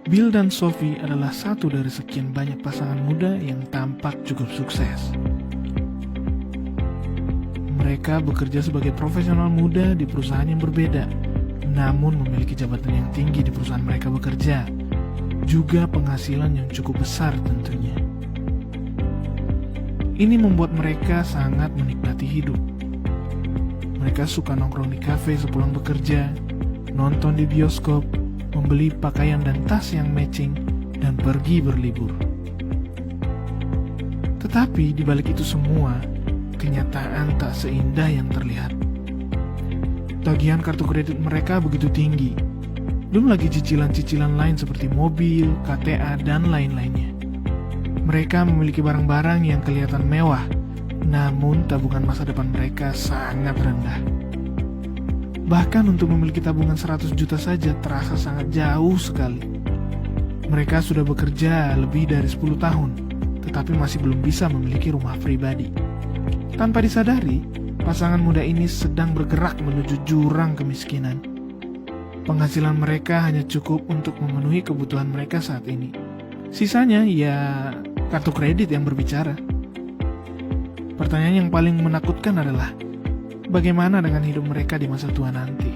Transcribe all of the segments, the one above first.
Bill dan Sophie adalah satu dari sekian banyak pasangan muda yang tampak cukup sukses. Mereka bekerja sebagai profesional muda di perusahaan yang berbeda, namun memiliki jabatan yang tinggi di perusahaan mereka bekerja, juga penghasilan yang cukup besar tentunya. Ini membuat mereka sangat menikmati hidup. Mereka suka nongkrong di kafe sepulang bekerja, nonton di bioskop, membeli pakaian dan tas yang matching, dan pergi berlibur. Tetapi di balik itu semua, kenyataan tak seindah yang terlihat. Tagihan kartu kredit mereka begitu tinggi, belum lagi cicilan-cicilan lain seperti mobil, KTA, dan lain-lainnya. Mereka memiliki barang-barang yang kelihatan mewah, namun tabungan masa depan mereka sangat rendah. Bahkan untuk memiliki tabungan 100 juta saja terasa sangat jauh sekali. Mereka sudah bekerja lebih dari 10 tahun, tetapi masih belum bisa memiliki rumah pribadi. Tanpa disadari, pasangan muda ini sedang bergerak menuju jurang kemiskinan. Penghasilan mereka hanya cukup untuk memenuhi kebutuhan mereka saat ini. Sisanya ya kartu kredit yang berbicara. Pertanyaan yang paling menakutkan adalah, bagaimana dengan hidup mereka di masa tua nanti?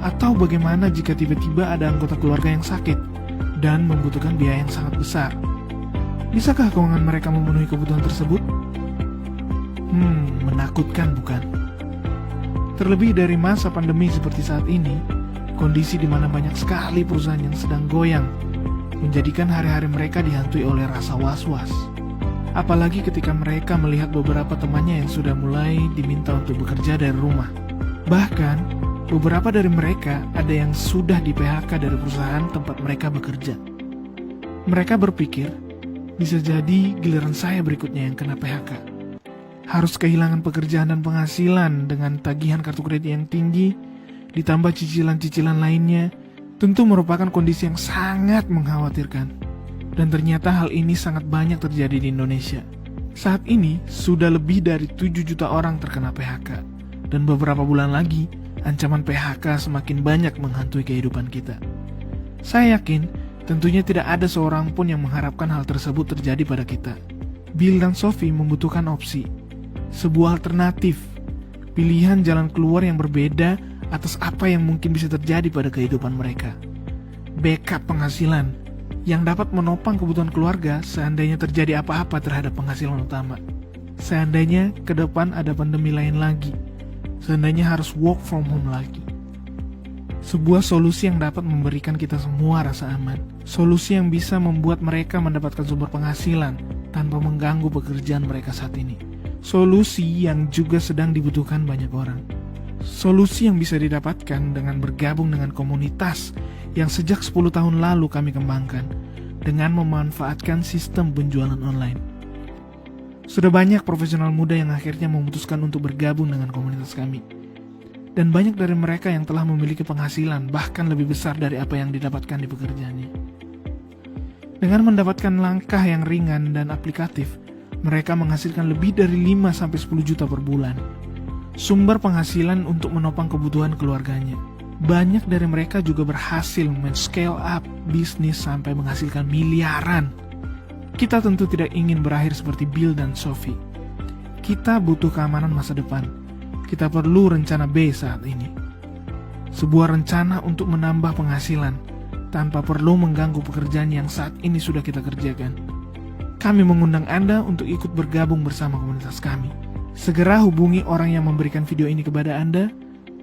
Atau bagaimana jika tiba-tiba ada anggota keluarga yang sakit dan membutuhkan biaya yang sangat besar? Bisakah keuangan mereka memenuhi kebutuhan tersebut? Menakutkan bukan? Terlebih dari masa pandemi seperti saat ini, kondisi di mana banyak sekali perusahaan yang sedang goyang, menjadikan hari-hari mereka dihantui oleh rasa was-was. Apalagi ketika mereka melihat beberapa temannya yang sudah mulai diminta untuk bekerja dari rumah. Bahkan, beberapa dari mereka ada yang sudah di PHK dari perusahaan tempat mereka bekerja. Mereka berpikir, bisa jadi giliran saya berikutnya yang kena PHK. Harus kehilangan pekerjaan dan penghasilan dengan tagihan kartu kredit yang tinggi, ditambah cicilan-cicilan lainnya, tentu merupakan kondisi yang sangat mengkhawatirkan. Dan ternyata hal ini sangat banyak terjadi di Indonesia. Saat ini, sudah lebih dari 7 juta orang terkena PHK. Dan beberapa bulan lagi, ancaman PHK semakin banyak menghantui kehidupan kita. Saya yakin, tentunya tidak ada seorang pun yang mengharapkan hal tersebut terjadi pada kita. Bill dan Sophie membutuhkan opsi, sebuah alternatif, pilihan jalan keluar yang berbeda atas apa yang mungkin bisa terjadi pada kehidupan mereka. Backup penghasilan yang dapat menopang kebutuhan keluarga seandainya terjadi apa-apa terhadap penghasilan utama. Seandainya ke depan ada pandemi lain lagi. Seandainya harus work from home lagi. Sebuah solusi yang dapat memberikan kita semua rasa aman. Solusi yang bisa membuat mereka mendapatkan sumber penghasilan tanpa mengganggu pekerjaan mereka saat ini. Solusi yang juga sedang dibutuhkan banyak orang. Solusi yang bisa didapatkan dengan bergabung dengan komunitas yang sejak 10 tahun lalu kami kembangkan dengan memanfaatkan sistem penjualan online. Sudah banyak profesional muda yang akhirnya memutuskan untuk bergabung dengan komunitas kami. Dan banyak dari mereka yang telah memiliki penghasilan bahkan lebih besar dari apa yang didapatkan di pekerjaannya. Dengan mendapatkan langkah yang ringan dan aplikatif, mereka menghasilkan lebih dari 5-10 juta per bulan. Sumber penghasilan untuk menopang kebutuhan keluarganya. Banyak dari mereka juga berhasil men-scale up bisnis sampai menghasilkan miliaran. Kita tentu tidak ingin berakhir seperti Bill dan Sophie. Kita butuh keamanan masa depan. Kita perlu rencana B saat ini. Sebuah rencana untuk menambah penghasilan tanpa perlu mengganggu pekerjaan yang saat ini sudah kita kerjakan. Kami mengundang Anda untuk ikut bergabung bersama komunitas kami. Segera hubungi orang yang memberikan video ini kepada Anda,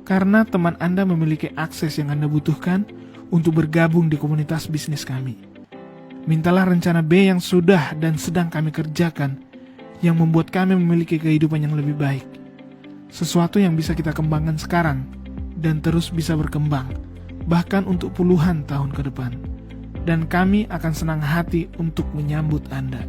karena teman Anda memiliki akses yang Anda butuhkan untuk bergabung di komunitas bisnis kami. Mintalah rencana B yang sudah dan sedang kami kerjakan, yang membuat kami memiliki kehidupan yang lebih baik. Sesuatu yang bisa kita kembangkan sekarang, dan terus bisa berkembang, bahkan untuk puluhan tahun ke depan. Dan kami akan senang hati untuk menyambut Anda.